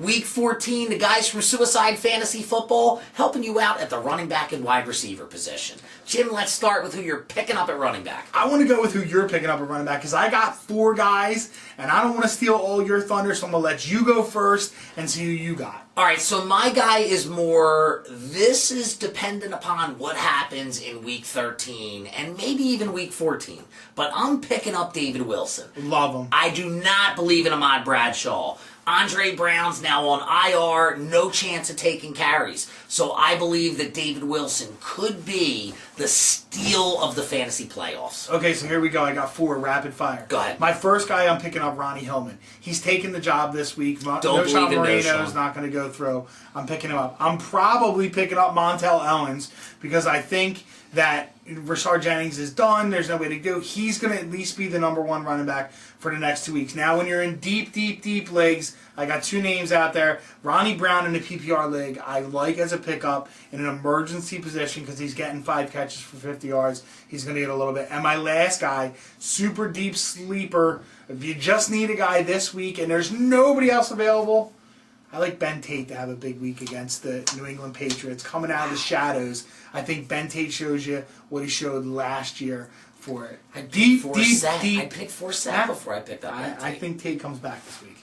Week 14, the guys from Suicide Fantasy Football helping you out at the running back and wide receiver position. Jim, let's start with who you're picking up at running back. I want to go with who you're picking up at running back because I got 4 guys, and I don't want to steal all your thunder, so I'm going to let you go first and see who you got. All right, so my guy is more, this is dependent upon what happens in Week 13 and maybe even Week 14. But I'm picking up David Wilson. Love him. I do not believe in Ahmad Bradshaw. Andre Brown's now on IR, no chance of taking carries. So I believe that David Wilson could be the steal of the fantasy playoffs. Okay, so here we go. I got 4 rapid fire. Go ahead. My first guy, I'm picking up Ronnie Hillman. He's taking the job this week. Don't believe in Marino's not going to go through. I'm picking him up. I'm probably picking up Montel Owens because I think that Rashard Jennings is done. There's no way to go. He's going to at least be the #1 running back for the next 2 weeks. Now, when you're in deep leagues, I got 2 names out there. Ronnie Brown in the PPR league, I like as a pickup in an emergency position because he's getting 5 catches for 50 yards. He's going to get a little bit. And my last guy, super deep sleeper. If you just need a guy this week and there's nobody else available, I like Ben Tate to have a big week against the New England Patriots. Coming out of the shadows, I think Ben Tate shows you what he showed last year for it. I picked Forsett before I picked up Ben Tate. I think Tate comes back this week.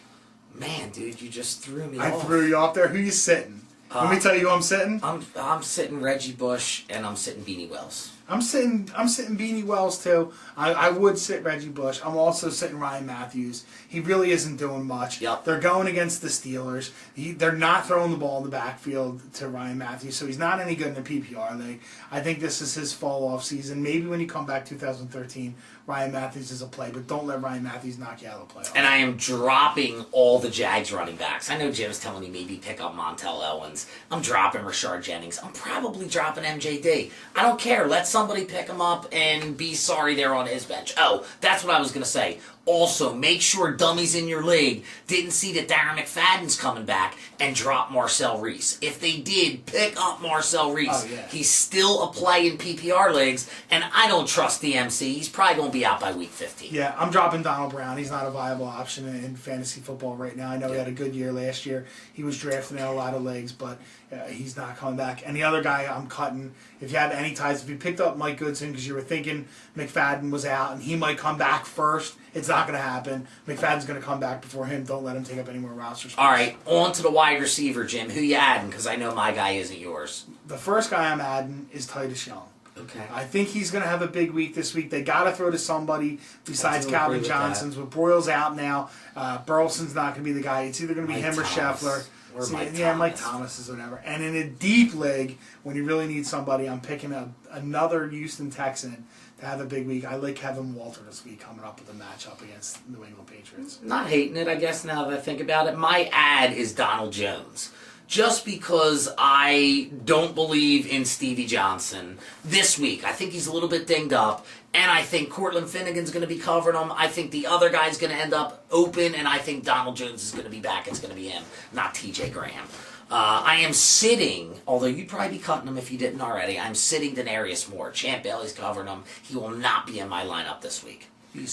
Man, dude, you just threw me off. I threw you off there. Who you sitting? Let me tell you who I'm sitting. I'm sitting Reggie Bush and I'm sitting Beanie Wells. I'm sitting Beanie Wells too. I would sit Reggie Bush. I'm also sitting Ryan Matthews. He really isn't doing much. Yep. They're going against the Steelers. They're not throwing the ball in the backfield to Ryan Matthews, so he's not any good in the PPR league. I think this is his fall-off season. Maybe when you come back 2013, Ryan Matthews is a play, but don't let Ryan Matthews knock you out of the playoffs. And I am dropping all the Jags running backs. I know Jim's telling me maybe pick up Montel Owens. I'm dropping Rashard Jennings. I'm probably dropping MJD. I don't care. Let somebody pick him up and be sorry they're on his bench. Oh, that's what I was going to say. Also, make sure dummies in your league didn't see that Darren McFadden's coming back and drop Marcel Reese. If they did, pick up Marcel Reese. Oh, yeah. He's still a play in PPR leagues, and I don't trust the MC. He's probably going to be out by week 15. Yeah, I'm dropping Donald Brown. He's not a viable option in fantasy football right now. I know he had a good year last year. He was drafted in a lot of leagues, but he's not coming back. And the other guy I'm cutting, if you have any ties, if you picked up Mike Goodson because you were thinking McFadden was out and he might come back first, it's not going to happen. McFadden's going to come back before him. Don't let him take up any more roster space. All right, on to the wide receiver, Jim. Who you adding? Because I know my guy isn't yours. The first guy I'm adding is Titus Young. Okay. I think he's going to have a big week this week. They got to throw to somebody besides Calvin Johnson's. With Broyles out now, Burleson's not going to be the guy. It's either going to be him or Scheffler. Mike Thomas is whatever. And in a deep league, when you really need somebody, I'm picking up another Houston Texan to have a big week. I like Kevin Walter this week coming up with a matchup against New England Patriots. Not hating it, I guess, now that I think about it. My ad is Donald Jones. Just because I don't believe in Stevie Johnson this week. I think he's a little bit dinged up, and I think Cortland Finnegan's going to be covering him. I think the other guy's going to end up open, and I think Donald Jones is going to be back. It's going to be him, not TJ Graham. I am sitting, although you'd probably be cutting him if you didn't already, I'm sitting Denarius Moore. Champ Bailey's covering him. He will not be in my lineup this week.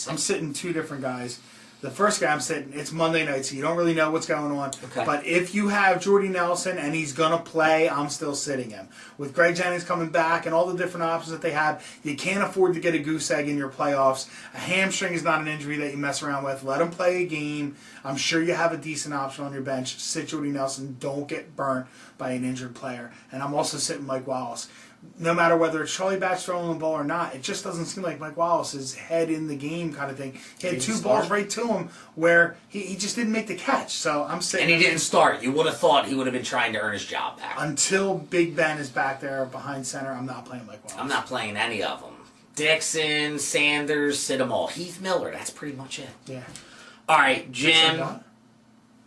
I'm sitting 2 different guys. The first guy I'm sitting, it's Monday night, so you don't really know what's going on. Okay. But if you have Jordy Nelson and he's going to play, I'm still sitting him. With Greg Jennings coming back and all the different options that they have, you can't afford to get a goose egg in your playoffs. A hamstring is not an injury that you mess around with. Let him play a game. I'm sure you have a decent option on your bench. Sit Jordy Nelson. Don't get burnt by an injured player. And I'm also sitting Mike Wallace. No matter whether it's Charlie Batch throwing the ball or not, it just doesn't seem like Mike Wallace's head in the game kind of thing. He had 2 balls right to him where he just didn't make the catch. So I'm sitting. And he didn't start. You would have thought he would have been trying to earn his job back. Until Big Ben is back there behind center, I'm not playing Mike Wallace. I'm not playing any of them. Dixon, Sanders, sit them all. Heath Miller, that's pretty much it. Yeah. All right, Jim,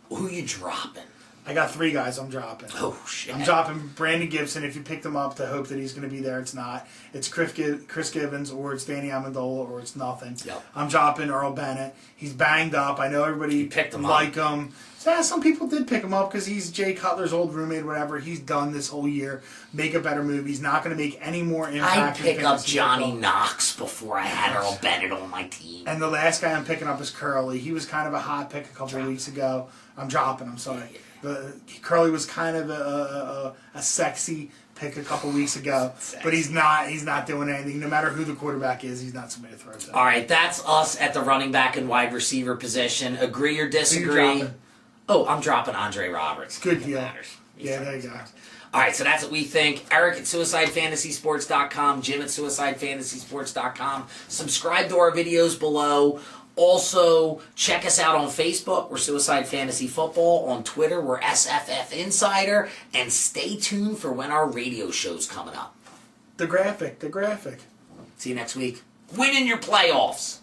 who you dropping? I got 3 guys I'm dropping. Oh, shit. I'm dropping Brandon Gibson. If you picked him up to hope that he's going to be there, it's not. It's Chris Gibbons, or it's Danny Amendola, or it's nothing. Yep. I'm dropping Earl Bennett. He's banged up. I know everybody picked him like him. Yeah, some people did pick him up because he's Jay Cutler's old roommate, whatever. He's done this whole year. Make a better move. He's not going to make any more impact. I pick up Johnny Knox before I had Earl Bennett on my team. And the last guy I'm picking up is Curly. He was kind of a hot pick a couple of weeks ago. I'm dropping him, sorry. Curly was kind of a sexy pick a couple weeks ago, but he's not doing anything. No matter who the quarterback is, he's not somebody to throw to. All right, that's us at the running back and wide receiver position. Agree or disagree? Oh, I'm dropping Andre Roberts. Good deal. Yeah, there you go. All right, so that's what we think. Eric at SuicideFantasySports.com, Jim at SuicideFantasySports.com. Subscribe to our videos below. Also, check us out on Facebook. We're Suicide Fantasy Football. On Twitter, we're SFF Insider. And stay tuned for when our radio show's coming up. The graphic. See you next week. Win in your playoffs.